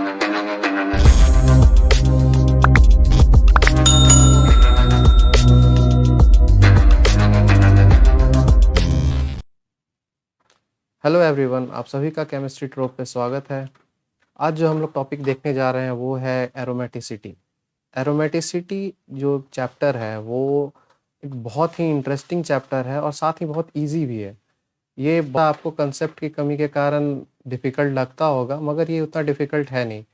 Hello everyone, आप सभी का केमिस्ट्री ट्रोप पे स्वागत है। आज जो हम लोग टॉपिक देखने जा रहे हैं वो है एरोमेटिसिटी। एरोमेटिसिटी जो चैप्टर है वो एक बहुत ही इंटरेस्टिंग चैप्टर है और साथ ही बहुत इजी भी है। ये आपको कंसेप्ट की कमी के कारण डिफ़िकल्ट लगता होगा, मगर ये उतना डिफ़िकल्ट है नहीं।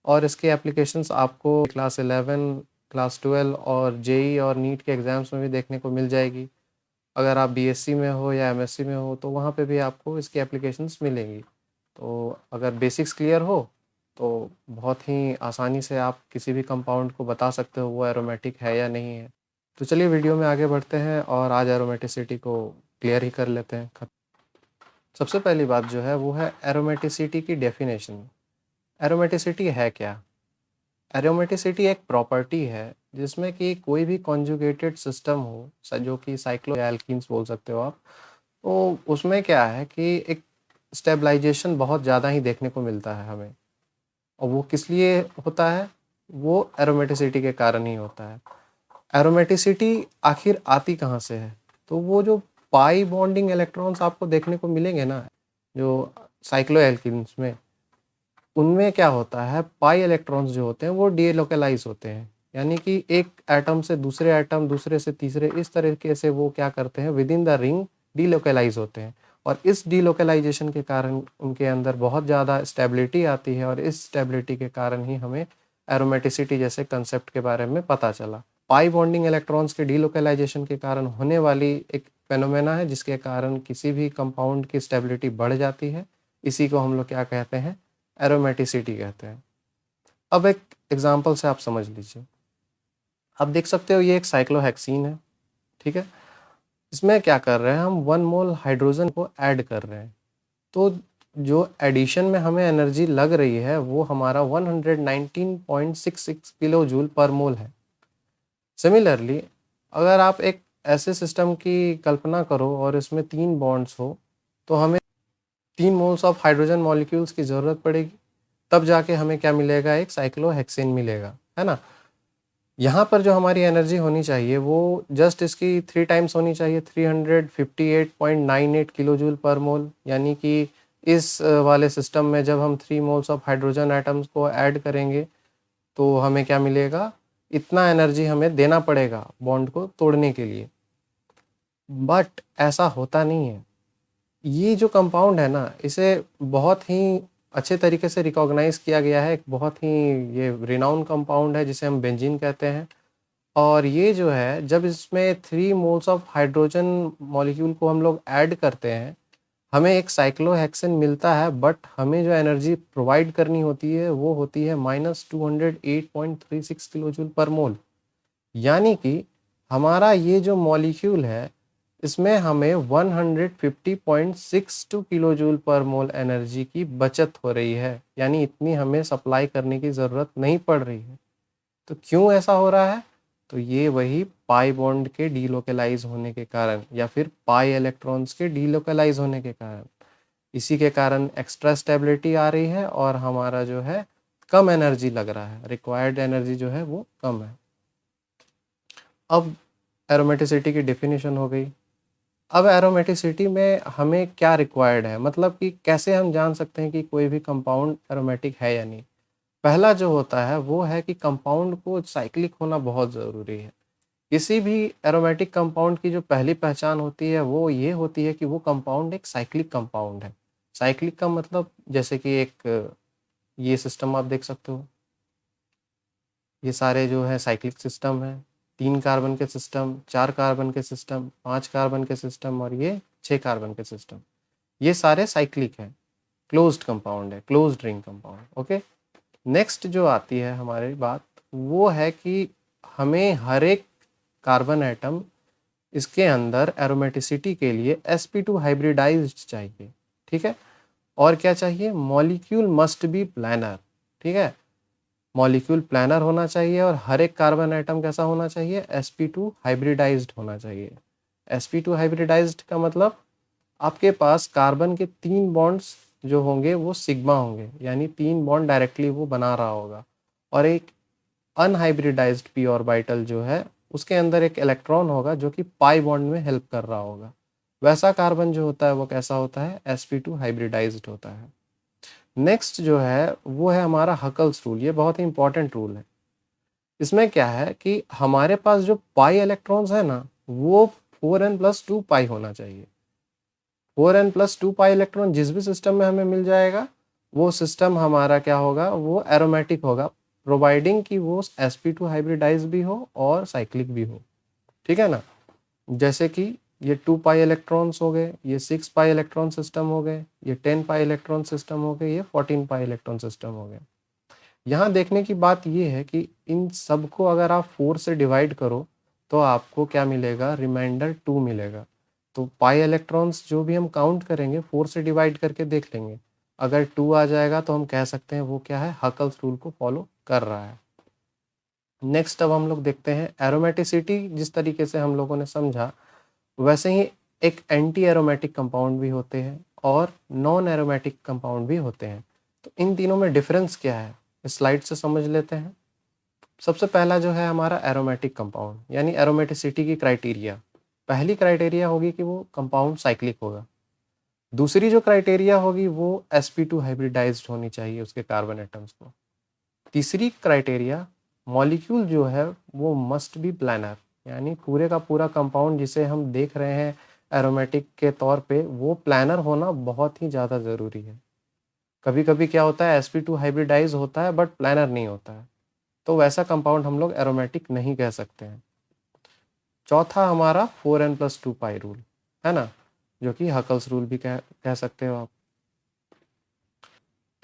और इसके एप्लीकेशंस आपको क्लास 11, क्लास 12 और जेई और नीट के एग्ज़ाम्स में भी देखने को मिल जाएगी। अगर आप बीएससी में हो या एमएससी में हो तो वहाँ पे भी आपको इसकी एप्लीकेशंस मिलेंगी। तो अगर बेसिक्स क्लियर हो तो बहुत ही आसानी से आप किसी भी कंपाउंड को बता सकते हो वो एरोमेटिक है या नहीं है। तो चलिए वीडियो में आगे बढ़ते हैं और आज एरोमेटिसिटी को क्लियर ही कर लेते हैं। सबसे पहली बात जो है वो है एरोमेटिसिटी की डेफिनेशन। एरोमेटिसिटी है क्या? एरोमेटिसिटी एक प्रॉपर्टी है जिसमें कि कोई भी कॉन्जुगेटेड सिस्टम हो, जो कि साइक्लो या एल्कीन्स बोल सकते हो आप, तो उसमें क्या है कि एक स्टेबलाइजेशन बहुत ज़्यादा ही देखने को मिलता है हमें। और वो किस लिए होता है? वो एरोमेटिसिटी के कारण ही होता है। एरोमेटिसिटी आखिर आती कहाँ से है? तो वो जो पाई बॉन्डिंग इलेक्ट्रॉन्स आपको देखने को मिलेंगे ना, जो साइक्लो एल्कीन्स में, उनमें क्या होता है, पाई इलेक्ट्रॉन्स जो होते हैं वो डीलोकलाइज होते हैं। यानी कि एक एटम से दूसरे एटम, दूसरे से तीसरे, इस तरीके से वो क्या करते हैं, with in the ring delocalise होते हैं। और इस डीलोकलाइजेशन के कारण उनके अंदर बहुत ज़्यादा स्टेबिलिटी आती है और इस स्टेबिलिटी के कारण ही हमें एरोमेटिसिटी जैसे कंसेप्ट के बारे में पता चला। पाई बॉन्डिंग इलेक्ट्रॉन्स के डीलोकलाइजेशन के कारण होने वाली एक फेनोमेना है जिसके कारण किसी भी कंपाउंड की स्टेबिलिटी बढ़ जाती है। इसी को हम लोग क्या कहते हैं, एरोमेटिसिटी कहते हैं। अब एक एग्जांपल से आप समझ लीजिए। आप देख सकते हो ये एक साइक्लोहेक्सीन है, ठीक है। इसमें क्या कर रहे हैं, हम 1 मोल हाइड्रोजन को ऐड कर रहे हैं। तो जो एडिशन में हमें एनर्जी लग रही है वो हमारा 119.66 किलो जूल पर मोल है। सिमिलरली अगर आप एक ऐसे सिस्टम की कल्पना करो और इसमें 3 बॉन्ड्स हो तो हमें 3 मोल्स ऑफ हाइड्रोजन मॉलिक्यूल्स की ज़रूरत पड़ेगी। तब जाके हमें क्या मिलेगा, एक साइक्लोहेक्सेन मिलेगा, है ना। यहाँ पर जो हमारी एनर्जी होनी चाहिए वो जस्ट इसकी 3 टाइम्स होनी चाहिए, 358.98 किलो जूल पर मोल। यानी कि इस वाले सिस्टम में जब हम 3 मोल्स ऑफ हाइड्रोजन एटम्स को ऐड करेंगे तो हमें क्या मिलेगा, इतना एनर्जी हमें देना पड़ेगा बॉन्ड को तोड़ने के लिए। बट ऐसा होता नहीं है। ये जो कंपाउंड है ना, इसे बहुत ही अच्छे तरीके से रिकॉग्नाइज किया गया है। एक बहुत ही ये रिनाउंड कंपाउंड है जिसे हम बेंजीन कहते हैं। और ये जो है, जब इसमें 3 मोल्स ऑफ हाइड्रोजन मॉलिक्यूल को हम लोग ऐड करते हैं, हमें एक साइक्लोहेक्सेन मिलता है। बट हमें जो एनर्जी प्रोवाइड करनी होती है वो होती है -208.36 किलो जूल पर मोल। यानी कि हमारा ये जो मॉलिक्यूल है इसमें हमें 150.62 किलो जूल पर मोल एनर्जी की बचत हो रही है। यानी इतनी हमें सप्लाई करने की ज़रूरत नहीं पड़ रही है। तो क्यों ऐसा हो रहा है? तो ये वही पाई बॉन्ड के डीलोकलाइज होने के कारण या फिर पाई इलेक्ट्रॉन्स के डीलोकलाइज होने के कारण, इसी के कारण एक्स्ट्रा स्टेबिलिटी आ रही है और हमारा जो है कम एनर्जी लग रहा है, रिक्वायर्ड एनर्जी जो है वो कम है। अब एरोमेटिसिटी की डेफिनेशन हो गई। अब एरोमेटिसिटी में हमें क्या रिक्वायर्ड है, मतलब कि कैसे हम जान सकते हैं कि कोई भी कंपाउंड एरोमेटिक है या नहीं। पहला जो होता है वो है कि कंपाउंड को साइक्लिक होना बहुत ज़रूरी है। किसी भी एरोमेटिक कंपाउंड की जो पहली पहचान होती है वो ये होती है कि वो कंपाउंड एक साइक्लिक कंपाउंड है। साइक्लिक का मतलब जैसे कि एक ये सिस्टम आप देख सकते हो, ये सारे जो है साइक्लिक सिस्टम है। 3 कार्बन के सिस्टम, 4 कार्बन के सिस्टम, 5 कार्बन के सिस्टम और ये 6 कार्बन के सिस्टम, ये सारे साइक्लिक हैं। क्लोज्ड कंपाउंड है, closed ring compound. Okay, next जो आती है हमारी बात वो है कि हमें हर एक कार्बन एटम, इसके अंदर एरोमेटिसिटी के लिए sp2 हाइब्रिडाइज्ड चाहिए, ठीक है। और क्या चाहिए, मॉलिक्यूल मस्ट बी प्लानर, ठीक है। मॉलिक्यूल प्लानर होना चाहिए और हर एक कार्बन एटम कैसा होना चाहिए, sp2 हाइब्रिडाइज्ड होना चाहिए। sp2 हाइब्रिडाइज्ड का मतलब आपके पास कार्बन के 3 बॉन्ड्स जो होंगे वो सिग्मा होंगे, यानी 3 बॉन्ड डायरेक्टली वो बना रहा होगा। और एक अनहाइब्रिडाइज्ड p ऑर्बिटल जो है उसके अंदर एक इलेक्ट्रॉन होगा जो कि पाई बॉन्ड में हेल्प कर रहा होगा। वैसा कार्बन जो होता है वो कैसा होता है, sp2 हाइब्रिडाइज्ड होता है। नेक्स्ट जो है वो है हमारा हकल्स रूल। ये बहुत ही इंपॉर्टेंट रूल है। इसमें क्या है कि हमारे पास जो पाई इलेक्ट्रॉन्स है ना वो 4n+2 पाई होना चाहिए। 4n+2 पाई इलेक्ट्रॉन जिस भी सिस्टम में हमें मिल जाएगा वो सिस्टम हमारा क्या होगा, वो एरोमेटिक होगा, प्रोवाइडिंग कि वो sp2 हाइब्रिडाइज भी हो और साइक्लिक भी हो। ठीक है ना। जैसे कि ये 2 पाई इलेक्ट्रॉन्स हो गए, ये 6 पाई इलेक्ट्रॉन सिस्टम हो गए, ये 10 पाई इलेक्ट्रॉन सिस्टम हो गए, ये 14 पाई इलेक्ट्रॉन सिस्टम हो गए। यहाँ देखने की बात ये है कि इन सबको अगर आप 4 से डिवाइड करो तो आपको क्या मिलेगा, रिमाइंडर 2 मिलेगा। तो पाई इलेक्ट्रॉन्स जो भी हम काउंट करेंगे 4 से डिवाइड करके देख लेंगे, अगर 2 आ जाएगा तो हम कह सकते हैं वो क्या है, हकल्स रूल को फॉलो कर रहा है। नेक्स्ट अब हम लोग देखते हैं एरोमेटिसिटी। जिस तरीके से हम लोगों ने समझा वैसे ही एक एंटी एरोमेटिक कंपाउंड भी होते हैं और नॉन एरोमेटिक कंपाउंड भी होते हैं। तो इन तीनों में डिफरेंस क्या है इस स्लाइड से समझ लेते हैं। सबसे पहला जो है हमारा एरोमेटिक कंपाउंड, यानी एरोमेटिसिटी की क्राइटेरिया। पहली क्राइटेरिया होगी कि वो कंपाउंड साइक्लिक होगा। दूसरी जो क्राइटेरिया होगी वो sp2 हाइब्रिडाइज्ड होनी चाहिए उसके कार्बन एटम्स को। तीसरी क्राइटेरिया, मॉलिक्यूल जो है वो मस्ट बी प्लानर, यानी पूरे का पूरा कंपाउंड जिसे हम देख रहे हैं एरोमेटिक के तौर पे वो प्लानर होना बहुत ही ज़्यादा ज़रूरी है। कभी कभी क्या होता है sp2 हाइब्रिडाइज होता है बट प्लानर नहीं होता है, तो वैसा कंपाउंड हम लोग एरोमेटिक नहीं कह सकते हैं। चौथा हमारा 4n+2 पाई रूल है ना, जो कि हकल्स रूल भी कह सकते हो आप।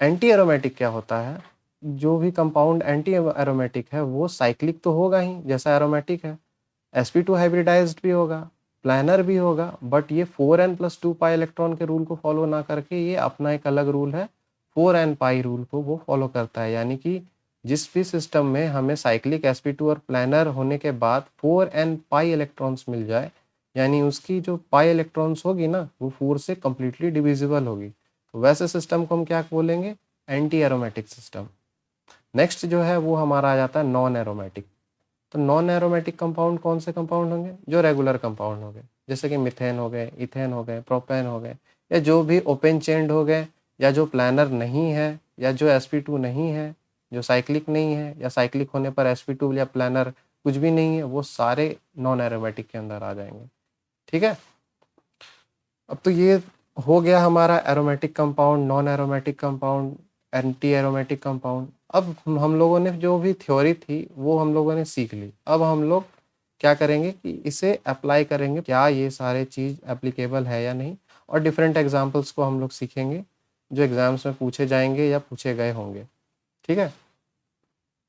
एंटी एरोमेटिक क्या होता है, जो भी कंपाउंड एंटी एरोमेटिक है वो साइक्लिक तो होगा ही जैसा एरोमेटिक है, sp2 हाइब्रिडाइज्ड भी होगा, प्लानर भी होगा, बट ये 4n+2 पाई इलेक्ट्रॉन के रूल को फॉलो ना करके ये अपना एक अलग रूल है 4n पाई रूल को वो फॉलो करता है। यानी कि जिस भी सिस्टम में हमें साइक्लिक sp2 और प्लानर होने के बाद 4n पाई इलेक्ट्रॉन्स मिल जाए, यानी उसकी जो पाई इलेक्ट्रॉन्स होगी ना वो 4 से कम्प्लीटली डिविजिबल होगी, तो वैसे सिस्टम को हम क्या बोलेंगे, एंटी एरोमेटिक सिस्टम। नेक्स्ट जो है वो हमारा आ जाता है नॉन एरोमेटिक। तो नॉन एरोमेटिक कंपाउंड कौन से कंपाउंड होंगे, जो रेगुलर कंपाउंड हो गए, जैसे कि मिथेन हो गए, इथेन हो गए, प्रोपेन हो गए, या जो भी ओपन चेन्ड हो गए, या जो प्लानर नहीं है, या जो sp2 नहीं है, जो साइक्लिक नहीं है, या साइक्लिक होने पर sp2 या प्लानर कुछ भी नहीं है, वो सारे नॉन एरोमेटिक के अंदर आ जाएंगे। ठीक है। अब तो ये हो गया हमारा aromatic compound, non aromatic compound, anti aromatic compound. अब हम लोगों ने जो भी थ्योरी थी वो हम लोगों ने सीख ली। अब हम लोग क्या करेंगे कि इसे अप्लाई करेंगे, क्या ये सारे चीज़ एप्लीकेबल है या नहीं, और डिफरेंट एग्जांपल्स को हम लोग सीखेंगे जो एग्जाम्स में पूछे जाएंगे या पूछे गए होंगे। ठीक है।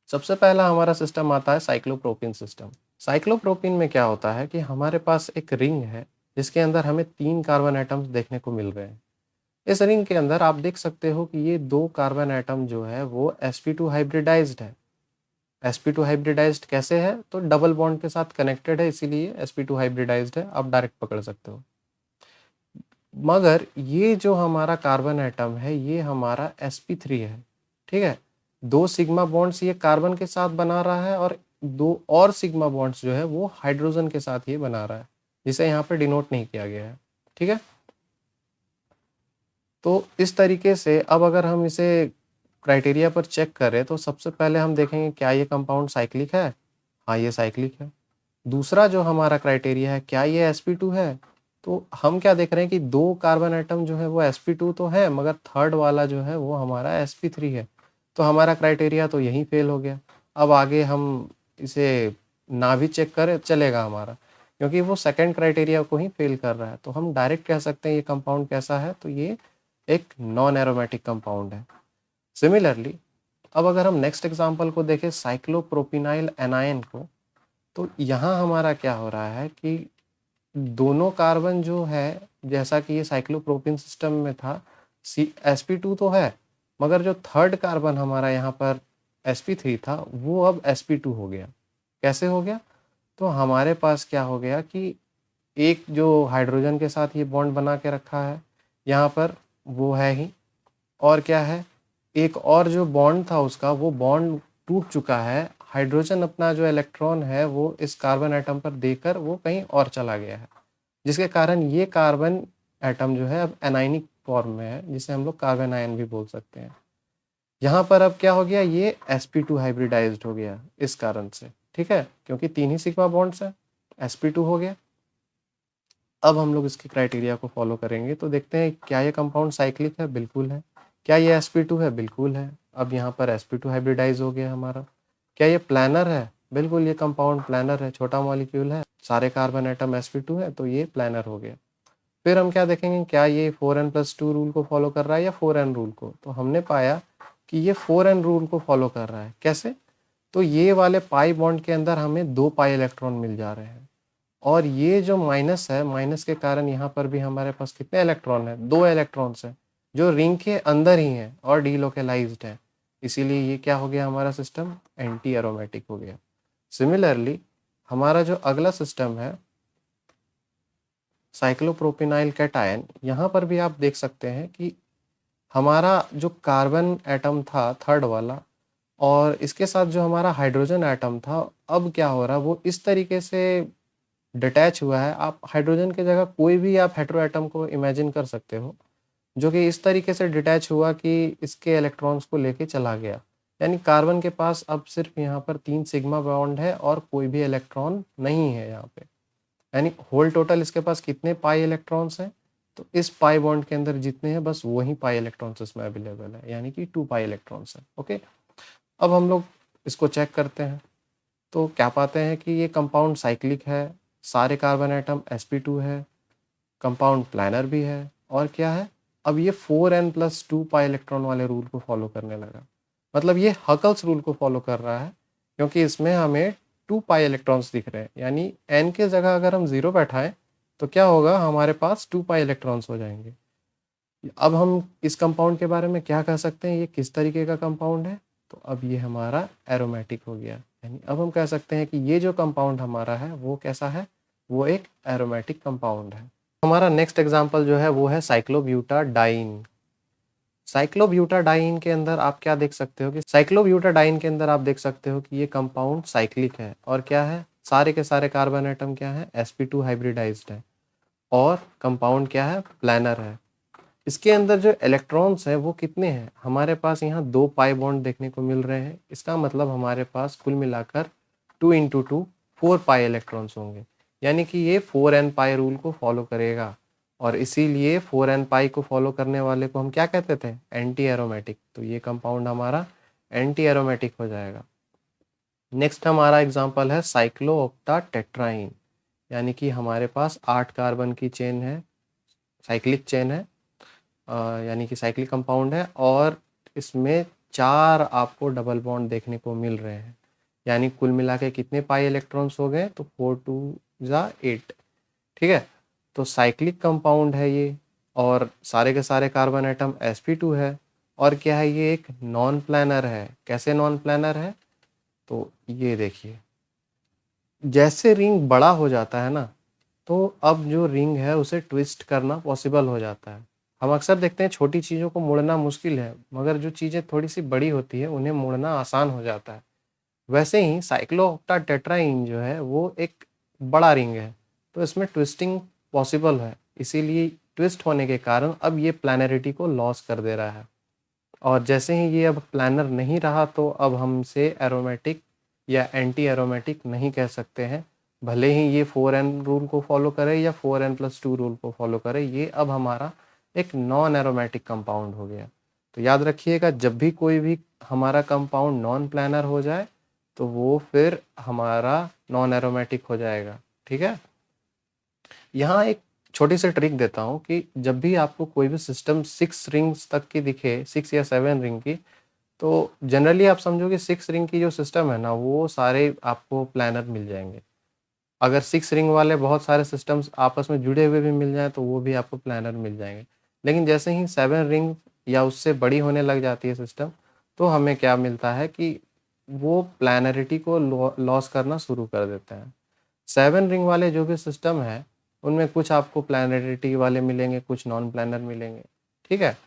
सबसे पहला हमारा सिस्टम आता है साइक्लोप्रोपिन सिस्टम। साइक्लोप्रोपिन में क्या होता है कि हमारे पास एक रिंग है जिसके अंदर हमें 3 कार्बन एटम्स देखने को मिल रहे हैं। इस रिंग के अंदर आप देख सकते हो कि ये 2 कार्बन एटम जो है वो sp2 हाइब्रिडाइज्ड है। sp2 हाइब्रिडाइज्ड कैसे है, तो डबल बॉन्ड के साथ कनेक्टेड है, इसीलिए sp2 हाइब्रिडाइज्ड है, आप डायरेक्ट पकड़ सकते हो। मगर ये जो हमारा कार्बन एटम है ये हमारा sp3 है। ठीक है। 2 सिग्मा बॉन्ड्स ये कार्बन के साथ बना रहा है और 2 और सिग्मा बॉन्ड्स जो है वो हाइड्रोजन के साथ ये बना रहा है, जिसे यहाँ पे डिनोट नहीं किया गया है। ठीक है। तो इस तरीके से अब अगर हम इसे क्राइटेरिया पर चेक करें तो सबसे पहले हम देखेंगे क्या ये कंपाउंड साइक्लिक है। हाँ, ये साइक्लिक है। दूसरा जो हमारा क्राइटेरिया है, क्या ये sp2 है, तो हम क्या देख रहे हैं कि 2 कार्बन एटम जो है वो sp2 तो है मगर थर्ड वाला जो है वो हमारा sp3 है, तो हमारा क्राइटेरिया तो यहीं फेल हो गया। अब आगे हम इसे ना भी चेक करें चलेगा हमारा, क्योंकि वो सेकंड क्राइटेरिया को ही फेल कर रहा है, तो हम डायरेक्ट कह सकते हैं ये कंपाउंड कैसा है, तो ये एक नॉन एरोमेटिक कंपाउंड है। सिमिलरली अब अगर हम नेक्स्ट एग्जांपल को देखें साइक्लोप्रोपिनाइल एनायन को, तो यहाँ हमारा क्या हो रहा है कि दोनों कार्बन जो है, जैसा कि ये साइक्लोप्रोपिन सिस्टम में था, sp2 तो है मगर जो थर्ड कार्बन हमारा यहाँ पर sp3 था वो अब sp2 हो गया। कैसे हो गया, तो हमारे पास क्या हो गया कि एक जो हाइड्रोजन के साथ ये बॉन्ड बना के रखा है यहाँ पर वो है ही, और क्या है, एक और जो बॉन्ड था उसका, वो बॉन्ड टूट चुका है। हाइड्रोजन अपना जो इलेक्ट्रॉन है वो इस कार्बन एटम पर देकर वो कहीं और चला गया है, जिसके कारण ये कार्बन एटम जो है अब एनायनिक फॉर्म में है, जिसे हम लोग कार्बन आयन भी बोल सकते हैं। यहाँ पर अब क्या हो गया, ये sp2 हाइब्रिडाइज्ड हो गया इस कारण से, ठीक है, क्योंकि 3 ही सिग्मा बॉन्ड्स है, sp2 हो गया। अब हम लोग इसके क्राइटेरिया को फॉलो करेंगे तो देखते हैं क्या ये कंपाउंड साइक्लिक है, बिल्कुल है। क्या ये sp2 है, बिल्कुल है। अब यहाँ पर sp2 हाइब्रिडाइज हो गया हमारा। क्या ये प्लानर है, बिल्कुल ये कंपाउंड प्लानर है, छोटा मॉलिक्यूल है, सारे कार्बन एटम sp2 है, तो ये प्लानर हो गया। फिर हम क्या देखेंगे, क्या ये 4n+2 रूल को फॉलो कर रहा है या 4n रूल को। तो हमने पाया कि ये 4n रूल को फॉलो कर रहा है। कैसे, तो ये वाले पाई बॉन्ड के अंदर हमें 2 पाई इलेक्ट्रॉन मिल जा रहे हैं, और ये जो माइनस है, माइनस के कारण यहाँ पर भी हमारे पास कितने इलेक्ट्रॉन है, 2 इलेक्ट्रॉन्स हैं जो रिंग के अंदर ही हैं और डीलोकेलाइज्ड है। इसीलिए ये क्या हो गया, हमारा सिस्टम एंटी एरोमेटिक हो गया। सिमिलरली हमारा जो अगला सिस्टम है साइक्लोप्रोपिनाइल कैटायन, यहाँ पर भी आप देख सकते हैं कि हमारा जो कार्बन एटम था थर्ड वाला, और इसके साथ जो हमारा हाइड्रोजन एटम था, अब क्या हो रहा है, वो इस तरीके से डिटैच हुआ है। आप हाइड्रोजन की जगह कोई भी आप हेटेरो एटम को इमेजिन कर सकते हो, जो कि इस तरीके से डिटैच हुआ कि इसके इलेक्ट्रॉन्स को लेके चला गया। यानी कार्बन के पास अब सिर्फ यहाँ पर 3 सिग्मा बॉन्ड है और कोई भी इलेक्ट्रॉन नहीं है यहाँ पे। यानी होल टोटल इसके पास कितने पाई इलेक्ट्रॉन्स हैं, तो इस पाई बॉन्ड के अंदर जितने हैं बस वही पाई इलेक्ट्रॉन्स इसमें अवेलेबल है, यानी कि 2 पाई इलेक्ट्रॉन्स है। ओके, अब हम लोग इसको चेक करते हैं तो क्या पाते हैं कि ये कंपाउंड साइक्लिक है, सारे कार्बन एटम sp2 है, कंपाउंड प्लानर भी है, और क्या है, अब ये 4n+2 पाई इलेक्ट्रॉन वाले रूल को फॉलो करने लगा। मतलब ये हकल्स रूल को फॉलो कर रहा है, क्योंकि इसमें हमें 2 पाई इलेक्ट्रॉन्स दिख रहे हैं। यानी n के जगह अगर हम 0 बैठाएं तो क्या होगा, हमारे पास 2 पाई इलेक्ट्रॉन्स हो जाएंगे। अब हम इस कंपाउंड के बारे में क्या कह सकते हैं, ये किस तरीके का कंपाउंड है, तो अब ये हमारा एरोमेटिक हो गया। यानी अब हम कह सकते हैं कि ये जो कंपाउंड हमारा है वो कैसा है, वो एक एरोमेटिक कंपाउंड है। हमारा नेक्स्ट एग्जांपल जो है वो है साइक्लोब्यूटाडाइन। साइक्लोब्यूटाडाइन के अंदर आप क्या देख सकते हो कि साइक्लोब्यूटाडाइन के अंदर आप देख सकते हो कि ये कंपाउंड साइक्लिक है, और क्या है, सारे के सारे कार्बन एटम क्या है, sp2 हाइब्रिडाइज्ड है, और कंपाउंड क्या है, प्लानर है। इसके अंदर जो इलेक्ट्रॉन्स हैं वो कितने हैं, हमारे पास यहाँ 2 पाई बॉन्ड देखने को मिल रहे हैं। इसका मतलब हमारे पास कुल मिलाकर 2 इंटू 2 4 पाई इलेक्ट्रॉन्स होंगे, यानी कि ये 4n पाई रूल को फॉलो करेगा, और इसीलिए 4n पाई को फॉलो करने वाले को हम क्या कहते थे, एंटी एरोमेटिक। तो ये कंपाउंड हमारा एंटी एरोमेटिक हो जाएगा। नेक्स्ट हमारा एग्जाम्पल है साइक्लोऑक्टाटेट्राइन, यानी कि हमारे पास 8 कार्बन की चेन है, साइक्लिक चेन है, यानी कि साइक्लिक कंपाउंड है, और इसमें 4 आपको डबल बॉन्ड देखने को मिल रहे हैं। यानी कुल मिला के कितने पाई इलेक्ट्रॉन्स हो गए, तो 4 2 जा 8, ठीक है। तो साइक्लिक कंपाउंड है ये, और सारे के सारे कार्बन एटम sp2 है, और क्या है, ये एक नॉन प्लानर है। कैसे नॉन प्लानर है, तो ये देखिए, जैसे रिंग बड़ा हो जाता है ना, तो अब जो रिंग है उसे ट्विस्ट करना पॉसिबल हो जाता है। हम अक्सर देखते हैं छोटी चीज़ों को मोड़ना मुश्किल है, मगर जो चीज़ें थोड़ी सी बड़ी होती है उन्हें मोड़ना आसान हो जाता है। वैसे ही साइक्लोऑक्टाटेट्राइन जो है वो एक बड़ा रिंग है, तो इसमें ट्विस्टिंग पॉसिबल है, इसीलिए ट्विस्ट होने के कारण अब ये प्लानरिटी को लॉस कर दे रहा है। और जैसे ही ये अब प्लानर नहीं रहा तो अब हम इसे एरोमेटिक या एंटी एरोमेटिक नहीं कह सकते हैं। भले ही ये 4n रूल को फॉलो करे या 4n+2 रूल को फॉलो करे, ये अब हमारा एक नॉन एरोमेटिक कंपाउंड हो गया। तो याद रखिएगा, जब भी कोई भी हमारा कंपाउंड नॉन प्लानर हो जाए तो वो फिर हमारा नॉन एरोमेटिक हो जाएगा, ठीक है। यहाँ एक छोटी सी ट्रिक देता हूँ कि जब भी आपको कोई भी सिस्टम 6 रिंग्स तक की दिखे, 6 या 7 रिंग की, तो जनरली आप समझो कि 6 रिंग की जो सिस्टम है ना, वो सारे आपको प्लानर मिल जाएंगे। अगर 6 रिंग वाले बहुत सारे सिस्टम्स आपस में जुड़े हुए भी मिल जाएं तो वो भी आपको प्लानर मिल जाएंगे। लेकिन जैसे ही 7 रिंग या उससे बड़ी होने लग जाती है सिस्टम, तो हमें क्या मिलता है कि वो प्लानरिटी को लॉस करना शुरू कर देते हैं। 7 रिंग वाले जो भी सिस्टम है उनमें कुछ आपको प्लानरिटी वाले मिलेंगे, कुछ नॉन प्लानर मिलेंगे, ठीक है।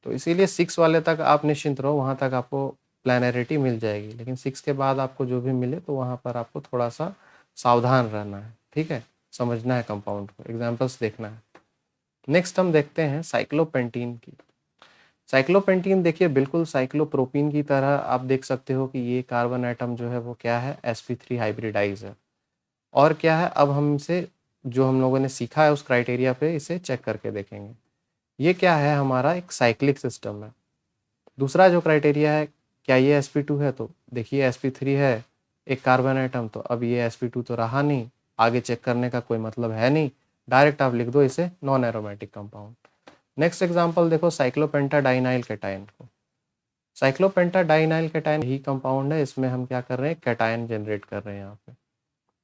तो इसीलिए 6 वाले तक आप निश्चिंत रहो, वहाँ तक आपको प्लैनरिटी मिल जाएगी। लेकिन 6 के बाद आपको जो भी मिले तो वहाँ पर आपको थोड़ा-सा सावधान रहना है, ठीक है? समझना है कंपाउंड को, एग्ज़ाम्पल्स देखना है। नेक्स्ट हम देखते हैं साइक्लोपेंटीन की। साइक्लोपेंटीन देखिए बिल्कुल साइक्लोप्रोपीन की तरह आप देख सकते हो कि ये कार्बन एटम जो है वो क्या है, sp3 हाइब्रिडाइज़ है। और क्या है, अब हम इसे जो हम लोगों ने सीखा है उस क्राइटेरिया पे इसे चेक करके देखेंगे। ये क्या है, हमारा एक साइक्लिक सिस्टम है। दूसरा जो क्राइटेरिया है, क्या ये sp2 है, तो देखिए sp3 है, एक कार्बन एटम, तो अब ये sp2 तो रहा नहीं, आगे चेक करने का कोई मतलब है नहीं, डायरेक्ट आप लिख दो इसे non aromatic compound. Next example देखो साइक्लोपेंटाडाइनाइल कैटायन को। साइक्लोपेंटाडाइनाइल कैटायन ही कंपाउंड है, इसमें हम क्या कर रहे हैं, कैटायन जनरेट कर रहे हैं यहाँ पे।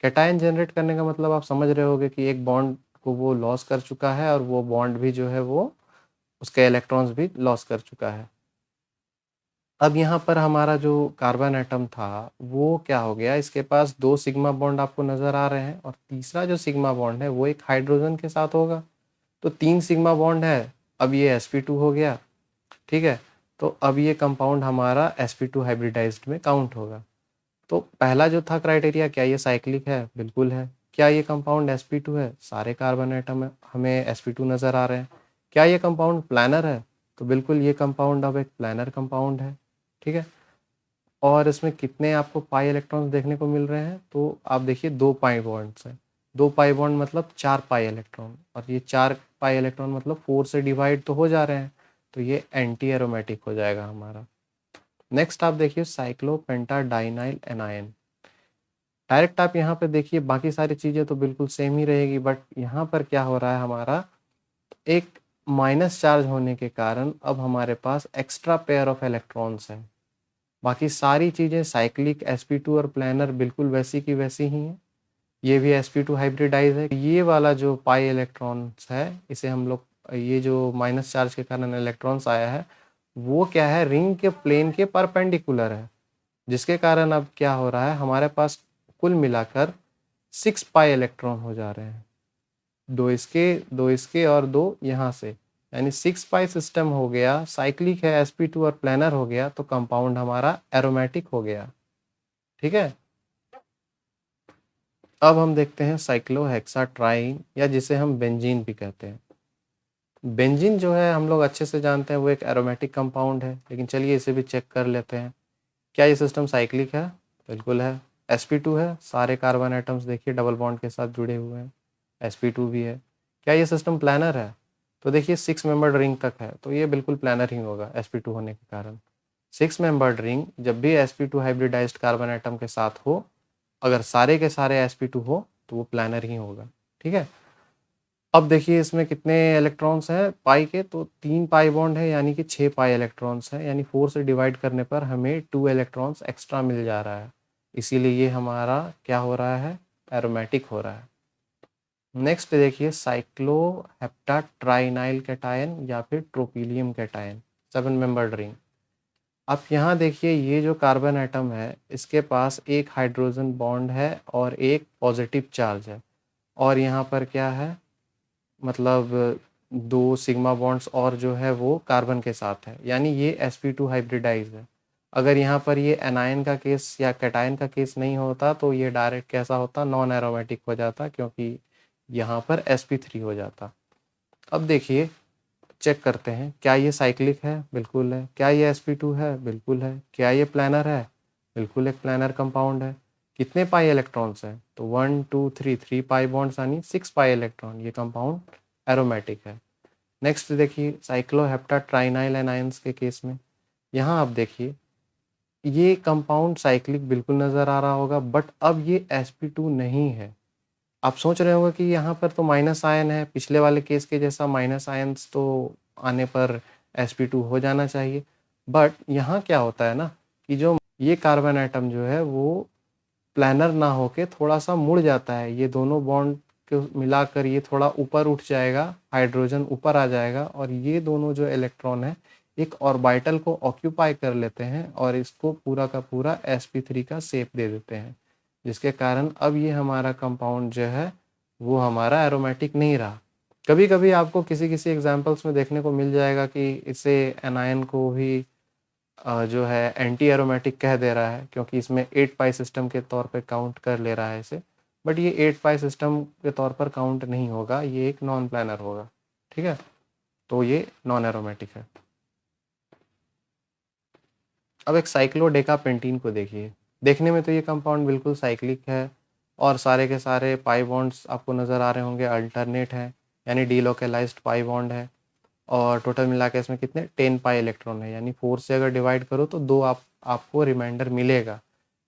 कैटायन जनरेट करने का मतलब आप समझ रहे होगे कि एक बॉन्ड को वो लॉस कर चुका है और वो बॉन्ड भी जो है वो उसके इलेक्ट्रॉन्स भी लॉस कर चुका है। अब यहाँ पर हमारा जो कार्बन एटम था वो क्या हो गया, इसके पास 2 सिग्मा बॉन्ड आपको नज़र आ रहे हैं और तीसरा जो सिग्मा बॉन्ड है वो एक हाइड्रोजन के साथ होगा। तो 3 सिग्मा बॉन्ड है, अब ये sp2 हो गया, ठीक है? तो अब ये कंपाउंड हमारा sp2 हाइब्रिडाइज्ड में काउंट होगा। तो पहला जो था क्राइटेरिया, क्या ये साइक्लिक है? बिल्कुल है। क्या ये कंपाउंड sp2 है? सारे कार्बन एटम हमें sp2 नज़र आ रहे हैं। क्या ये कंपाउंड प्लानर है? तो बिल्कुल ये कंपाउंड अब एक प्लानर कंपाउंड है, ठीक है? और इसमें कितने आपको पाई इलेक्ट्रॉन्स देखने को मिल रहे हैं, तो आप देखिए 2 पाई बॉन्ड्स हैं। 2 पाई बॉन्ड मतलब 4 पाई इलेक्ट्रॉन, और ये 4 पाई इलेक्ट्रॉन मतलब 4 से डिवाइड तो हो जा रहे हैं, तो ये एंटी एरोमेटिक हो जाएगा हमारा। नेक्स्ट आप देखिए साइक्लोपेंटाडाइनाइल एनायन। डायरेक्ट आप यहाँ पे देखिए बाकी सारी चीज़ें तो बिल्कुल सेम ही रहेगी, बट यहाँ पर क्या हो रहा है, हमारा एक माइनस चार्ज होने के कारण अब हमारे पास एक्स्ट्रा पेयर ऑफ इलेक्ट्रॉन्स हैं। बाकी सारी चीज़ें साइक्लिक sp2 और प्लानर बिल्कुल वैसी की वैसी ही हैं। ये भी sp2 हाइब्रिडाइज है। ये वाला जो पाई इलेक्ट्रॉन्स है, इसे हम लोग, ये जो माइनस चार्ज के कारण इलेक्ट्रॉन्स आया है वो क्या है, रिंग के प्लेन के परपेंडिकुलर है, जिसके कारण अब क्या हो रहा है, हमारे पास कुल मिलाकर 6 पाई इलेक्ट्रॉन हो जा रहे हैं। 2 इसके और 2 यहाँ से, यानी 6 पाई सिस्टम हो गया, साइक्लिक है, sp2 और प्लानर हो गया, तो कंपाउंड हमारा एरोमेटिक हो गया, ठीक है? अब हम देखते हैं साइक्लोहेक्साट्राइन, या जिसे हम बेंजीन भी कहते हैं। बेंजीन जो है हम लोग अच्छे से जानते हैं, वो एक एरोमेटिक कंपाउंड है, लेकिन चलिए इसे भी चेक कर लेते हैं। क्या ये सिस्टम साइक्लिक है? बिल्कुल है। sp2 है, सारे कार्बन एटम्स देखिए डबल बॉन्ड के साथ जुड़े हुए हैं, sp2 भी है। क्या ये सिस्टम प्लानर है? तो देखिए 6 मेंबर्ड रिंग तक है, तो ये बिल्कुल प्लानर ही होगा sp2 होने के कारण। 6 मेंबर्ड रिंग जब भी sp2 हाइब्रिडाइज्ड कार्बन एटम के साथ हो, अगर सारे के सारे sp2 हो तो वो प्लानर ही होगा, ठीक है? अब देखिए इसमें कितने इलेक्ट्रॉन्स हैं पाई के, तो 3 पाई बॉन्ड है, यानी कि 6 पाई इलेक्ट्रॉन्स हैं, यानी 4 से डिवाइड करने पर हमें 2 इलेक्ट्रॉन्स एक्स्ट्रा मिल जा रहा है। इसीलिए ये हमारा क्या हो रहा है, एरोमेटिक हो रहा है। नेक्स्ट देखिए साइक्लोहेप्टाट्राइनाइल कैटायन या फिर ट्रोपिलियम कैटायन, 7 मेंबर्ड रिंग। अब यहाँ देखिए ये जो कार्बन एटम है इसके पास एक हाइड्रोजन बॉन्ड है और एक पॉजिटिव चार्ज है, और यहाँ पर क्या है, मतलब 2 सिग्मा बॉन्ड्स और जो है वो कार्बन के साथ है, यानी ये sp2 हाइब्रिडाइज है। अगर यहाँ पर ये एनायन का केस या कैटायन का केस नहीं होता तो ये डायरेक्ट कैसा होता, नॉन एरोमेटिक हो जाता, क्योंकि यहाँ पर sp3 हो जाता। अब देखिए चेक करते हैं, क्या ये साइक्लिक है? बिल्कुल है। क्या ये sp2 है? बिल्कुल है। क्या ये प्लानर है? बिल्कुल एक प्लानर कंपाउंड है। कितने पाई इलेक्ट्रॉन्स हैं? तो 1 2 3 3 पाई बॉन्ड्स, यानी 6 पाई इलेक्ट्रॉन, ये कंपाउंड एरोमेटिक है। नेक्स्ट देखिए साइक्लोहेप्टाट्राइनाइल एनायंस के केस में, यहाँ आप देखिए ये कंपाउंड साइक्लिक बिल्कुल नज़र आ रहा होगा, बट अब ये sp2 नहीं है। आप सोच रहे होंगे कि यहाँ पर तो माइनस आयन है, पिछले वाले केस के जैसा माइनस आयन्स तो आने पर sp2 हो जाना चाहिए। बट यहाँ क्या होता है ना, कि जो ये कार्बन एटम जो है वो प्लानर ना होके थोड़ा-सा मुड़ जाता है। ये दोनों बॉन्ड को मिलाकर ये थोड़ा ऊपर उठ जाएगा, हाइड्रोजन ऊपर आ जाएगा, और ये दोनों जो इलेक्ट्रॉन है एक ऑर्बिटल को ऑक्यूपाई कर लेते हैं और इसको पूरा का पूरा sp3 का शेप दे देते हैं। जिसके कारण अब ये हमारा कंपाउंड जो है वो हमारा एरोमेटिक नहीं रहा। कभी-कभी आपको किसी-किसी एग्ज़ाम्पल्स में देखने को मिल जाएगा कि इसे एनायन को भी जो है एंटी एरोमेटिक कह दे रहा है, क्योंकि इसमें 8 पाई सिस्टम के तौर पे काउंट कर ले रहा है इसे। बट ये 8 पाई सिस्टम के तौर पर काउंट नहीं होगा, ये एक नॉन प्लानर होगा, ठीक है? तो ये नॉन एरोमेटिक है। अब एक साइक्लोडेकापेंटीन को देखिए। देखने में तो ये कंपाउंड बिल्कुल साइक्लिक है और सारे के सारे पाई बॉन्ड्स आपको नज़र आ रहे होंगे अल्टरनेट हैं, यानी डीलोकेलाइज्ड पाई बॉन्ड है। और टोटल मिला के इसमें कितने 10 पाई इलेक्ट्रॉन है, यानी 4 से अगर डिवाइड करो तो 2 आपको रिमाइंडर मिलेगा,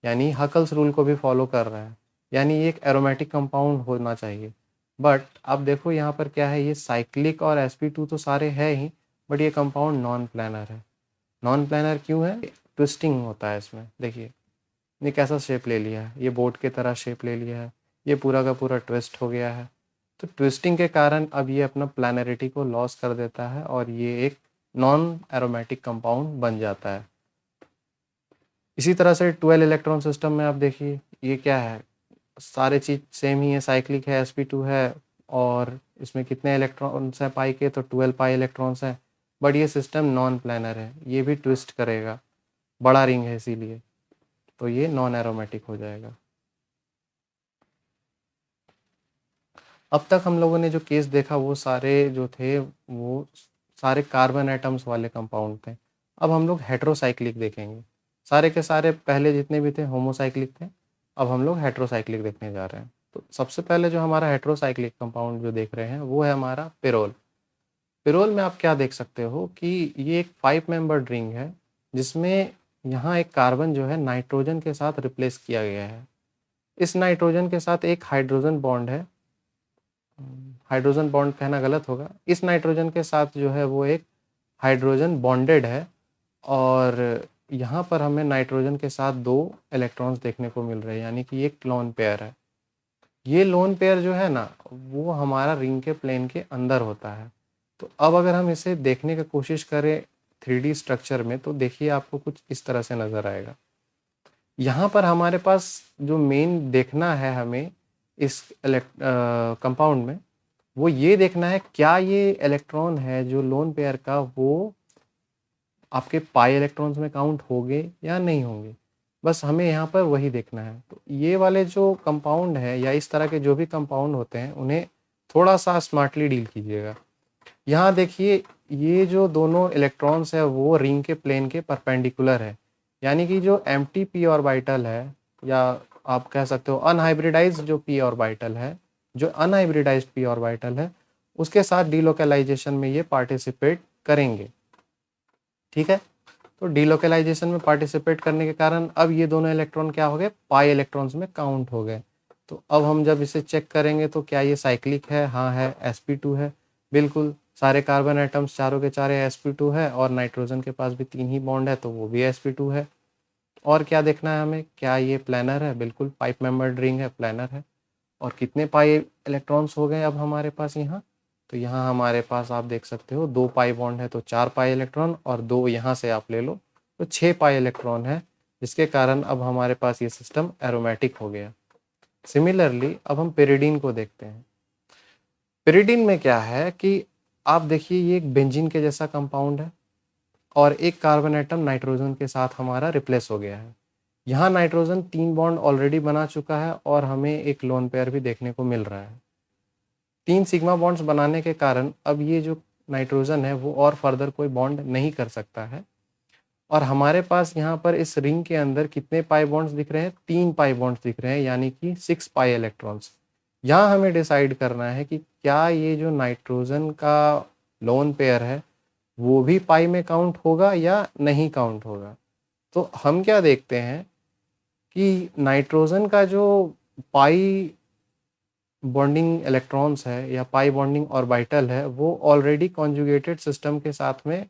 यानी हकल्स रूल को भी फॉलो कर रहा है, यानी ये एक एरोमेटिक कंपाउंड होना चाहिए। बट अब देखो यहाँ पर क्या है, ये साइक्लिक और sp2 तो सारे है ही, बट ये कंपाउंड नॉन प्लानर है। नॉन प्लानर क्यों है? ट्विस्टिंग होता है इसमें। देखिए ये कैसा शेप ले लिया है, ये बोट की तरह शेप ले लिया है, ये पूरा का पूरा ट्विस्ट हो गया है। तो ट्विस्टिंग के कारण अब ये अपना प्लानरिटी को लॉस कर देता है और ये एक नॉन एरोमेटिक कंपाउंड बन जाता है। इसी तरह से 12 इलेक्ट्रॉन सिस्टम में आप देखिए ये क्या है, सारे चीज़ सेम ही है, साइक्लिक है, sp2 है और इसमें कितने इलेक्ट्रॉन्स हैं पाई के, तो 12 पाई इलेक्ट्रॉन्स हैं। बट ये सिस्टम नॉन प्लानर है, ये भी ट्विस्ट करेगा, बड़ा रिंग है इसीलिए, तो ये नॉन एरोमेटिक हो जाएगा। अब तक हम लोगों ने जो केस देखा वो सारे जो थे वो सारे कार्बन एटम्स वाले कंपाउंड थे। अब हम लोग हेटेरोसाइक्लिक देखेंगे। सारे के सारे पहले जितने भी थे होमोसाइक्लिक थे, अब हम लोग हेटेरोसाइक्लिक देखने जा रहे हैं। तो सबसे पहले जो हमारा हेटेरोसाइक्लिक कंपाउंड जो देख रहे हैं वो है हमारा पिरोल। पिरोल में आप क्या देख सकते हो कि ये एक 5 मेंबर्ड रिंग है, जिसमें यहाँ एक कार्बन जो है नाइट्रोजन के साथ रिप्लेस किया गया है। इस नाइट्रोजन के साथ एक हाइड्रोजन बॉन्ड है, हाइड्रोजन बॉन्ड कहना गलत होगा, इस नाइट्रोजन के साथ जो है वो एक हाइड्रोजन बॉन्डेड है और यहाँ पर हमें नाइट्रोजन के साथ 2 इलेक्ट्रॉन्स देखने को मिल रहे हैं, यानी कि एक लोन पेयर है। ये लोन पेयर जो है ना वो हमारा रिंग के प्लेन के अंदर होता है। तो अब अगर हम इसे देखने की कोशिश करें 3D स्ट्रक्चर में, तो देखिए आपको कुछ इस तरह से नज़र आएगा। यहाँ पर हमारे पास जो मेन देखना है हमें इस कंपाउंड में, वो ये देखना है क्या ये इलेक्ट्रॉन है जो लोन पेयर का वो आपके पाई इलेक्ट्रॉन्स में काउंट होंगे या नहीं होंगे। बस हमें यहाँ पर वही देखना है। तो ये वाले जो कंपाउंड है या इस तरह के जो भी कंपाउंड होते हैं उन्हें थोड़ा सा स्मार्टली डील कीजिएगा। यहाँ देखिए ये जो दोनों इलेक्ट्रॉन्स है वो रिंग के प्लेन के परपेंडिकुलर है, यानी कि जो एम्प्टी पी ऑर्बिटल है या आप कह सकते हो अनहाइब्रिडाइज्ड जो पी ऑर्बिटल है, जो अनहाइब्रिडाइज्ड पी ऑर्बिटल है उसके साथ डीलोकलाइजेशन में ये पार्टिसिपेट करेंगे, ठीक है। तो डीलोकलाइजेशन में पार्टिसिपेट करने के कारण अब ये दोनों इलेक्ट्रॉन क्या हो गए, पाई इलेक्ट्रॉन्स में काउंट हो गए। तो अब हम जब इसे चेक करेंगे तो क्या ये साइक्लिक है? हाँ है। sp2 है, बिल्कुल सारे कार्बन एटम्स चारों के चारे sp2 है और नाइट्रोजन के पास भी 3 ही बॉन्ड है तो वो भी sp2 है। और क्या देखना है हमें, क्या ये प्लानर है? बिल्कुल 5 मेंबर्ड रिंग है, प्लानर है। और कितने पाई इलेक्ट्रॉन्स हो गए अब हमारे पास यहाँ, तो यहाँ हमारे पास आप देख सकते हो 2 पाई बॉन्ड है तो 4 पाई इलेक्ट्रॉन और 2 यहाँ से आप ले लो तो 6 पाई इलेक्ट्रॉन है, जिसके कारण अब हमारे पास ये सिस्टम एरोमेटिक हो गया। सिमिलरली अब हम पेरिडीन को देखते हैं। पेरिडीन में क्या है कि आप देखिए ये एक बेंजीन के जैसा कंपाउंड है और एक कार्बन एटम नाइट्रोजन के साथ हमारा रिप्लेस हो गया है। यहाँ नाइट्रोजन 3 बॉन्ड ऑलरेडी बना चुका है और हमें एक लोन पेयर भी देखने को मिल रहा है। 3 सिग्मा बॉन्ड्स बनाने के कारण अब ये जो नाइट्रोजन है वो और फर्दर कोई बॉन्ड नहीं कर सकता है और हमारे पास यहाँ पर इस रिंग के अंदर कितने पाई बॉन्ड्स दिख रहे हैं, 3 पाई बॉन्ड्स दिख रहे हैं, यानी कि 6 पाई इलेक्ट्रॉन्स। यहाँ हमें डिसाइड करना है कि क्या ये जो नाइट्रोजन का लोन पेयर है वो भी पाई में काउंट होगा या नहीं काउंट होगा। तो हम क्या देखते हैं कि नाइट्रोजन का जो पाई बॉन्डिंग इलेक्ट्रॉन्स है या पाई बॉन्डिंग ऑर्बिटल है वो ऑलरेडी कॉन्जुगेटेड सिस्टम के साथ में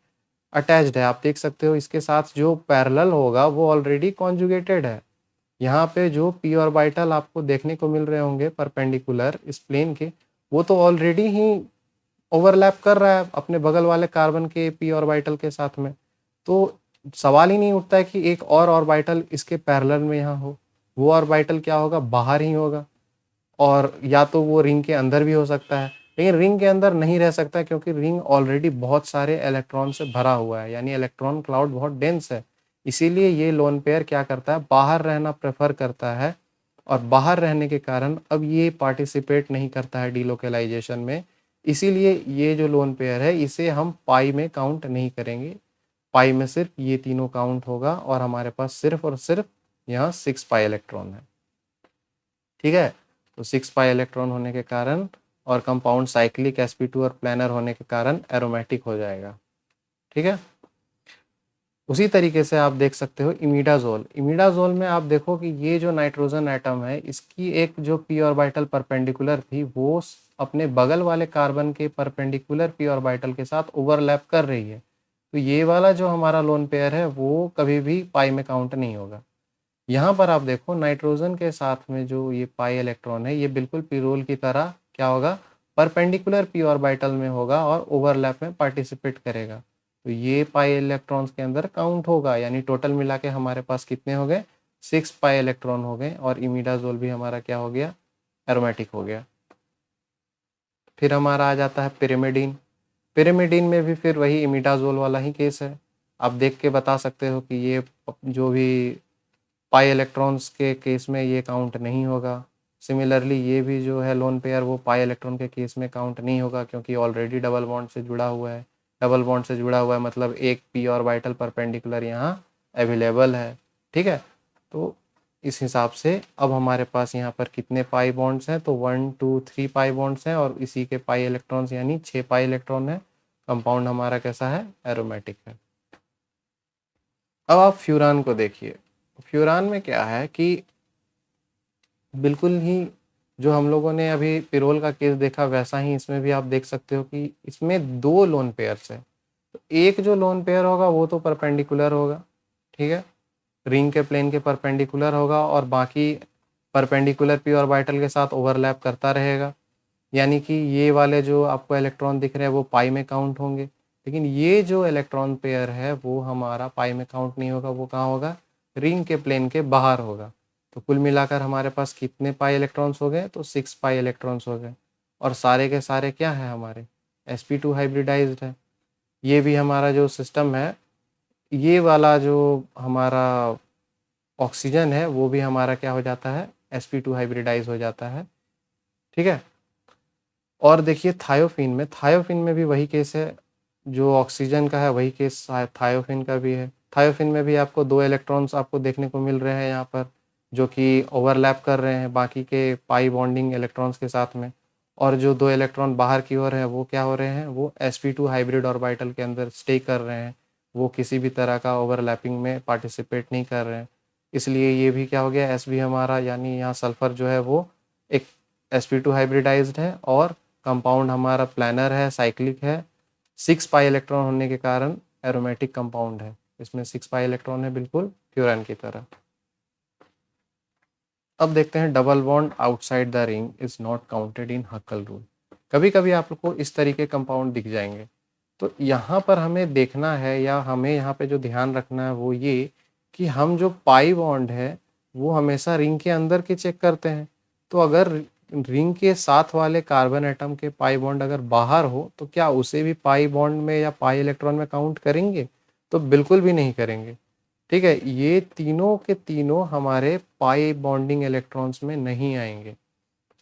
अटैच्ड है। आप देख सकते हो इसके साथ जो पैरेलल होगा वो ऑलरेडी कॉन्जुगेटेड है। यहाँ पे जो पी ऑर्बिटल आपको देखने को मिल रहे होंगे परपेंडिकुलर इस प्लेन के, वो तो ऑलरेडी ही ओवरलैप कर रहा है अपने बगल वाले कार्बन के पी ऑर्बिटल के साथ में। तो सवाल ही नहीं उठता है कि एक और ऑर्बिटल इसके पैरेलल में यहाँ हो। वो ऑर्बिटल क्या होगा, बाहर ही होगा और या तो वो रिंग के अंदर भी हो सकता है। लेकिन रिंग के अंदर नहीं रह सकता क्योंकि रिंग ऑलरेडी बहुत सारे इलेक्ट्रॉन से भरा हुआ है, यानी इलेक्ट्रॉन क्लाउड बहुत डेंस है। इसीलिए ये लोन पेयर क्या करता है, बाहर रहना प्रेफर करता है, और बाहर रहने के कारण अब ये पार्टिसिपेट नहीं करता है डीलोकलाइजेशन में। इसीलिए ये जो लोन पेयर है इसे हम पाई में काउंट नहीं करेंगे। पाई में सिर्फ ये तीनों काउंट होगा और हमारे पास सिर्फ और सिर्फ यहाँ 6 पाई इलेक्ट्रॉन है। ठीक है, तो 6 पाई इलेक्ट्रॉन होने के कारण और कंपाउंड साइक्लिक sp2 और प्लानर होने के कारण एरोमेटिक हो जाएगा। ठीक है, उसी तरीके से आप देख सकते हो इमिडाजोल। इमिडाजोल में आप देखो कि ये जो नाइट्रोजन एटम है इसकी एक जो पी ऑर्बिटल परपेंडिकुलर थी वो अपने बगल वाले कार्बन के परपेंडिकुलर पी ऑर्बिटल के साथ ओवरलैप कर रही है। तो ये वाला जो हमारा लोन पेयर है वो कभी भी पाई में काउंट नहीं होगा। यहाँ पर आप देखो नाइट्रोजन के साथ में जो ये पाई इलेक्ट्रॉन है ये बिल्कुल पिरोल की तरह क्या होगा, परपेंडिकुलर पी ऑर्बिटल में होगा और ओवरलैप में पार्टिसिपेट करेगा। तो ये पाई इलेक्ट्रॉन्स के अंदर काउंट होगा, यानी टोटल मिला के हमारे पास कितने हो गए, 6 पाई इलेक्ट्रॉन हो गए और इमिडाजोल भी हमारा क्या हो गया, एरोमेटिक हो गया। फिर हमारा आ जाता है पिरिमिडीन। पिरिमिडीन में भी फिर वही इमिडाजोल वाला ही केस है। आप देख के बता सकते हो कि ये जो भी पाई इलेक्ट्रॉन्स के केस में ये काउंट नहीं होगा। सिमिलरली ये भी जो है लोन पेयर वो पाई इलेक्ट्रॉन के केस में काउंट नहीं होगा क्योंकि ऑलरेडी डबल बॉन्ड से जुड़ा हुआ है। डबल बॉन्ड से जुड़ा हुआ है मतलब एक पी ऑर्बिटल परपेंडिकुलर यहाँ अवेलेबल है। ठीक है, तो इस हिसाब से अब हमारे पास यहाँ पर कितने पाई बॉन्ड्स हैं, तो 1 2 3 पाई बॉन्ड्स हैं और इसी के पाई इलेक्ट्रॉन्स यानी 6 पाई इलेक्ट्रॉन है। कंपाउंड हमारा कैसा है, एरोमेटिक है। अब आप फ्यूरान को देखिए। फ्यूरान में क्या है कि बिल्कुल ही जो हम लोगों ने अभी पिरोल का केस देखा वैसा ही इसमें भी आप देख सकते हो कि इसमें 2 लोन पेयर्स है। तो एक जो लोन पेयर होगा वो तो परपेंडिकुलर होगा, ठीक है, रिंग के प्लेन के परपेंडिकुलर होगा और बाकी परपेंडिकुलर पी ऑर्बिटल के साथ ओवरलैप करता रहेगा। यानी कि ये वाले जो आपको इलेक्ट्रॉन दिख रहे हैं वो पाई में काउंट होंगे, लेकिन ये जो इलेक्ट्रॉन पेयर है वो हमारा पाई में काउंट नहीं होगा, वो कहाँ होगा, रिंग के प्लेन के बाहर होगा। तो कुल मिलाकर हमारे पास कितने पाई इलेक्ट्रॉन्स हो गए, तो 6 पाई इलेक्ट्रॉन्स हो गए और सारे के सारे क्या है, हमारे sp2 हाइब्रिडाइज्ड है। ये भी हमारा जो सिस्टम है, ये वाला जो हमारा ऑक्सीजन है वो भी हमारा क्या हो जाता है, sp2 हाइब्रिडाइज हो जाता है। ठीक है, और देखिए थायोफिन में भी वही केस है, जो ऑक्सीजन का है वही केस थायोफिन का भी है। थायोफिन में भी आपको 2 इलेक्ट्रॉन्स आपको देखने को मिल रहे हैं यहाँ पर, जो कि ओवरलैप कर रहे हैं बाकी के पाई बॉन्डिंग इलेक्ट्रॉन्स के साथ में, और जो 2 इलेक्ट्रॉन बाहर की ओर है वो क्या हो रहे हैं, वो sp2 हाइब्रिड ऑर्बिटल के अंदर स्टे कर रहे हैं, वो किसी भी तरह का ओवरलैपिंग में पार्टिसिपेट नहीं कर रहे हैं। इसलिए ये भी क्या हो गया, एस भी हमारा यानी यहाँ सल्फर जो है वो एक sp2 हाइब्रिडाइज्ड है और कंपाउंड हमारा प्लानर है, साइक्लिक है, 6 पाई इलेक्ट्रॉन होने के कारण एरोमेटिक कंपाउंड है। इसमें 6 पाई इलेक्ट्रॉन है, बिल्कुल फ्यूरान की तरह। अब देखते हैं double bond outside the ring is not counted in हक्कल rule. कभी कभी आप लोग को इस तरीके कंपाउंड दिख जाएंगे, तो यहाँ पर हमें देखना है या हमें यहाँ पे जो ध्यान रखना है वो ये कि हम जो पाई बॉन्ड है वो हमेशा रिंग के अंदर के चेक करते हैं। तो अगर रिंग के साथ वाले कार्बन एटम के पाई बॉन्ड अगर बाहर हो तो क्या उसे भी पाई बॉन्ड में या पाई इलेक्ट्रॉन में काउंट करेंगे, तो बिल्कुल भी नहीं करेंगे। ठीक है, ये तीनों के तीनों हमारे पाई बॉन्डिंग इलेक्ट्रॉन्स में नहीं आएंगे।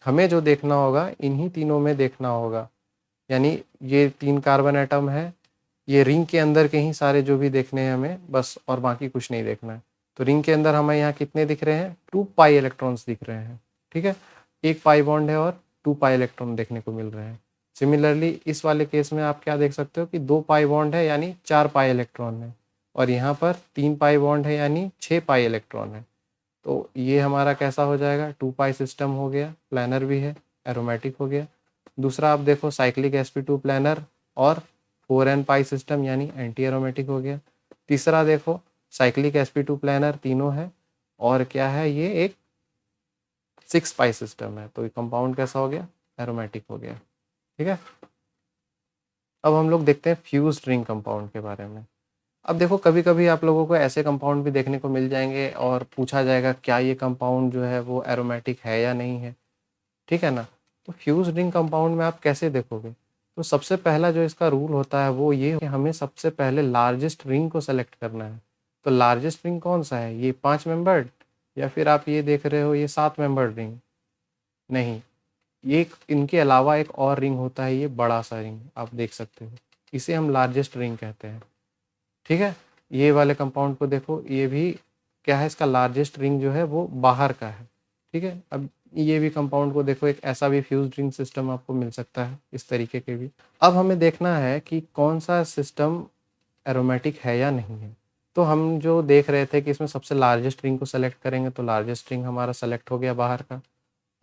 हमें जो देखना होगा इन्हीं तीनों में देखना होगा, यानी ये 3 कार्बन एटम है, ये रिंग के अंदर के ही सारे जो भी देखने हैं हमें बस, और बाकी कुछ नहीं देखना है। तो रिंग के अंदर हमें यहाँ कितने दिख रहे हैं, 2 पाई इलेक्ट्रॉन्स दिख रहे हैं। ठीक है, एक पाई बॉन्ड है और 2 पाई इलेक्ट्रॉन देखने को मिल रहे हैं। सिमिलरली इस वाले केस में आप क्या देख सकते हो कि 2 पाई बॉन्ड है यानी 4 पाई इलेक्ट्रॉन है, और यहाँ पर 3 पाई बॉन्ड है यानी 6 पाई इलेक्ट्रॉन है। तो ये हमारा कैसा हो जाएगा, 2 पाई सिस्टम हो गया, प्लानर भी है, एरोमेटिक हो गया। दूसरा आप देखो साइक्लिक sp2 प्लानर और 4n पाई सिस्टम यानी एंटी एरोमेटिक हो गया। तीसरा देखो साइक्लिक sp2 प्लानर तीनों है और क्या है, ये एक 6 पाई सिस्टम है, तो ये कंपाउंड कैसा हो गया, एरोमेटिक हो गया। ठीक है, अब हम लोग देखते हैं फ्यूज्ड रिंग कंपाउंड के बारे में। अब देखो कभी कभी आप लोगों को ऐसे कंपाउंड भी देखने को मिल जाएंगे और पूछा जाएगा क्या ये कंपाउंड जो है वो एरोमेटिक है या नहीं है। ठीक है ना, तो फ्यूज़ रिंग कंपाउंड में आप कैसे देखोगे? तो सबसे पहला जो इसका रूल होता है वो ये कि हमें सबसे पहले लार्जेस्ट रिंग को सेलेक्ट करना है। तो लार्जेस्ट रिंग कौन-सा है? ये 5 मेंबर्ड या फिर आप ये देख रहे हो ये 7 मेंबर्ड रिंग? नहीं, ये एक इनके अलावा एक और रिंग होता है, ये बड़ा-सा रिंग आप देख सकते हो। इसे हम लार्जेस्ट रिंग कहते हैं, ठीक है? ये वाले कंपाउंड को देखो, ये भी क्या है, इसका लार्जेस्ट रिंग जो है वो बाहर का है, ठीक है? अब ये भी कंपाउंड को देखो, एक ऐसा भी फ्यूज़्ड रिंग सिस्टम आपको मिल सकता है, इस तरीके के भी। अब हमें देखना है कि कौन-सा सिस्टम एरोमेटिक है या नहीं है। तो हम जो देख रहे थे कि इसमें सबसे लार्जेस्ट रिंग को सेलेक्ट करेंगे तो लार्जेस्ट रिंग हमारा सेलेक्ट हो गया बाहर का।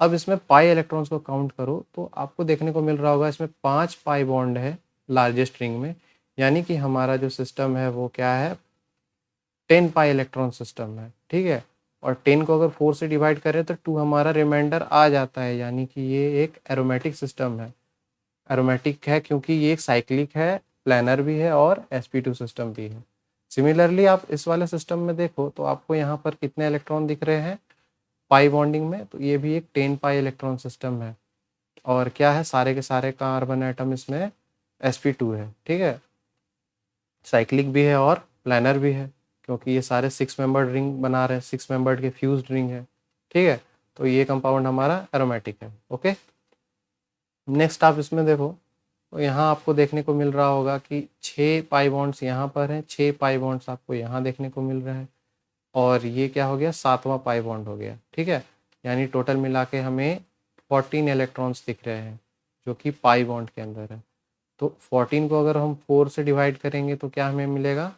अब इसमें पाई इलेक्ट्रॉन्स को काउंट करो तो आपको देखने को मिल रहा होगा इसमें 5 पाई बॉन्ड है लार्जेस्ट रिंग में, यानी कि हमारा जो सिस्टम है वो क्या है, 10 पाई इलेक्ट्रॉन सिस्टम है, ठीक है? और 10 को अगर 4 से डिवाइड करें तो 2 हमारा रिमाइंडर आ जाता है, यानी कि ये एक एरोमेटिक सिस्टम है। एरोमेटिक है क्योंकि ये एक साइक्लिक है, प्लैनर भी है और sp2 सिस्टम भी है। सिमिलरली आप इस वाले सिस्टम में देखो तो आपको यहाँ पर कितने इलेक्ट्रॉन दिख रहे हैं पाई बॉन्डिंग में, तो ये भी एक 10 पाई इलेक्ट्रॉन सिस्टम है। और क्या है, सारे के सारे कार्बन एटम इसमें sp2 है, ठीक है? साइक्लिक भी है और प्लैनर भी है क्योंकि ये सारे 6 मेंबर्ड रिंग बना रहे हैं, 6 मेंबर्ड के फ्यूज्ड रिंग है, ठीक है? तो ये कंपाउंड हमारा एरोमेटिक है, ओके? नेक्स्ट आप इसमें देखो तो यहाँ आपको देखने को मिल रहा होगा कि 6 पाई बॉन्ड्स यहाँ पर हैं, 6 पाई बॉन्ड्स आपको यहाँ देखने को मिल रहे हैं और ये क्या हो गया, 7वां पाई बॉन्ड हो गया, ठीक है? यानी टोटल मिला के हमें 14 इलेक्ट्रॉन्स दिख रहे हैं जो कि पाई बॉन्ड के अंदर है। तो 14 को अगर हम 4 से डिवाइड करेंगे तो क्या हमें मिलेगा,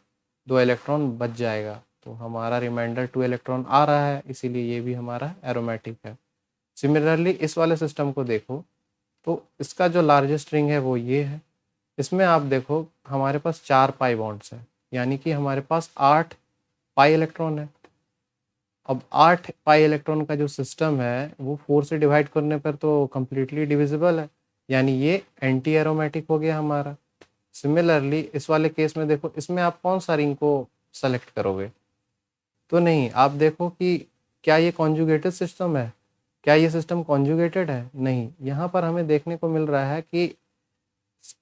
2 इलेक्ट्रॉन बच जाएगा। तो हमारा रिमाइंडर 2 इलेक्ट्रॉन आ रहा है, इसीलिए ये भी हमारा एरोमेटिक है। सिमिलरली इस वाले सिस्टम को देखो तो इसका जो लार्जेस्ट रिंग है वो ये है। इसमें आप देखो हमारे पास 4 पाई बॉन्ड्स हैं, यानी कि हमारे पास 8 पाई इलेक्ट्रॉन है। अब 8 पाई इलेक्ट्रॉन का जो सिस्टम है वो 4 से डिवाइड करने पर तो कंप्लीटली डिविजिबल है, यानी ये एंटी एरोमेटिक हो गया हमारा। सिमिलरली इस वाले केस में देखो, इसमें आप कौन सा रिंग को सेलेक्ट करोगे? तो नहीं, आप देखो कि क्या ये कॉन्जुगेटेड सिस्टम है? क्या ये सिस्टम कॉन्जुगेटेड है? नहीं, यहाँ पर हमें देखने को मिल रहा है कि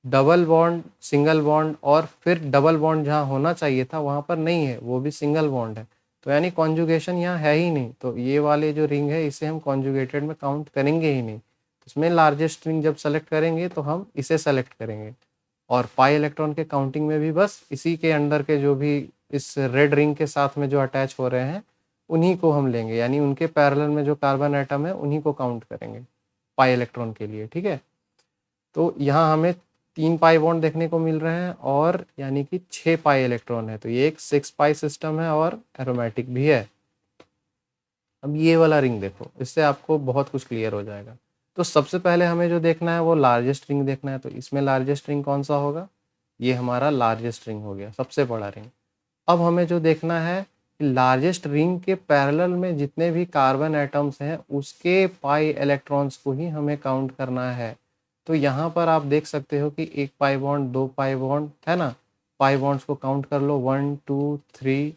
डबल बॉन्ड, सिंगल बॉन्ड और फिर डबल बॉन्ड जहाँ होना चाहिए था वहाँ पर नहीं है, वो भी सिंगल बॉन्ड है। तो यानी कॉन्जुगेशन यहाँ है ही नहीं, तो ये वाले जो रिंग है इसे हम कॉन्जुगेटेड में काउंट करेंगे ही नहीं। इसमें लार्जेस्ट रिंग जब सेलेक्ट करेंगे तो हम इसे सेलेक्ट करेंगे और पाई इलेक्ट्रॉन के काउंटिंग में भी बस इसी के अंडर के जो भी इस रेड रिंग के साथ में जो अटैच हो रहे हैं उन्हीं को हम लेंगे, यानी उनके पैरेलल में जो कार्बन एटम है उन्हीं को काउंट करेंगे पाई इलेक्ट्रॉन के लिए, ठीक है? तो यहाँ हमें 3 पाई बॉन्ड देखने को मिल रहे हैं और यानी कि 6 पाई इलेक्ट्रॉन है, तो ये एक 6 पाई सिस्टम है और एरोमेटिक भी है। अब ये वाला रिंग देखो, इससे आपको बहुत कुछ क्लियर हो जाएगा। तो सबसे पहले हमें जो देखना है वो लार्जेस्ट रिंग देखना है, तो इसमें लार्जेस्ट रिंग कौन सा होगा? ये हमारा लार्जेस्ट रिंग हो गया, सबसे बड़ा रिंग। अब हमें जो देखना है कि लार्जेस्ट रिंग के पैरेलल में जितने भी कार्बन एटम्स हैं उसके पाई इलेक्ट्रॉन्स को ही हमें काउंट करना है। तो यहाँ पर आप देख सकते हो कि 1 पाई बॉन्ड, 2 पाई बॉन्ड है ना? पाई बॉन्ड्स को काउंट कर लो, 1 2 3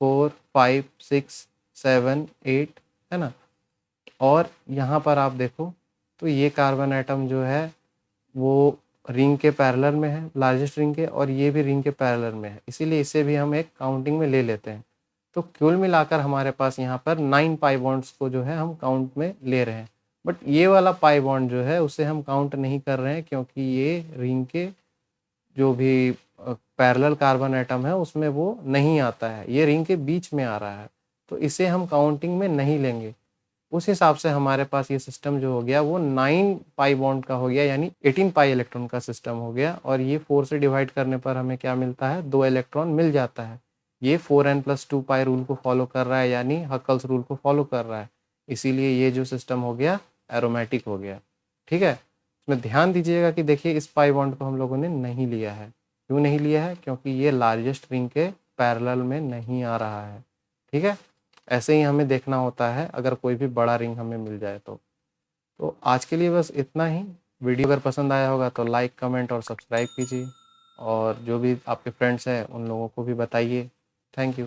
4 5 6 7 8 है ना? और यहाँ पर आप देखो तो ये कार्बन एटम जो है वो रिंग के पैरेलल में है, लार्जेस्ट रिंग के, और ये भी रिंग के पैरेलल में है, इसीलिए इसे भी हम एक काउंटिंग में ले लेते हैं। तो कुल मिलाकर हमारे पास यहाँ पर 9 पाई बॉन्ड्स को जो है हम काउंट में ले रहे हैं। बट ये वाला पाई बॉन्ड जो है उसे हम काउंट नहीं कर रहे हैं क्योंकि ये रिंग के जो भी पैरेलल कार्बन एटम है उसमें वो नहीं आता है, ये रिंग के बीच में आ रहा है, तो इसे हम काउंटिंग में नहीं लेंगे। उस हिसाब से हमारे पास ये सिस्टम जो हो गया वो 9 पाई बॉन्ड का हो गया, यानी 18 पाई इलेक्ट्रॉन का सिस्टम हो गया, और ये 4 से डिवाइड करने पर हमें क्या मिलता है, 2 इलेक्ट्रॉन मिल जाता है। ये 4n+2 पाई रूल को फॉलो कर रहा है, यानी हकल्स रूल को फॉलो कर रहा है, इसीलिए ये जो सिस्टम हो गया एरोमेटिक हो गया, ठीक है? इसमें ध्यान दीजिएगा कि देखिए इस पाई बॉन्ड को हम लोगों ने नहीं लिया है। क्यों नहीं लिया है? क्योंकि ये लार्जेस्ट रिंग के पैरेलल में नहीं आ रहा है, ठीक है? ऐसे ही हमें देखना होता है अगर कोई भी बड़ा रिंग हमें मिल जाए तो। तो आज के लिए बस इतना ही। वीडियो अगर पसंद आया होगा तो लाइक, कमेंट और सब्सक्राइब कीजिए, और जो भी आपके फ्रेंड्स हैं उन लोगों को भी बताइए। Thank you.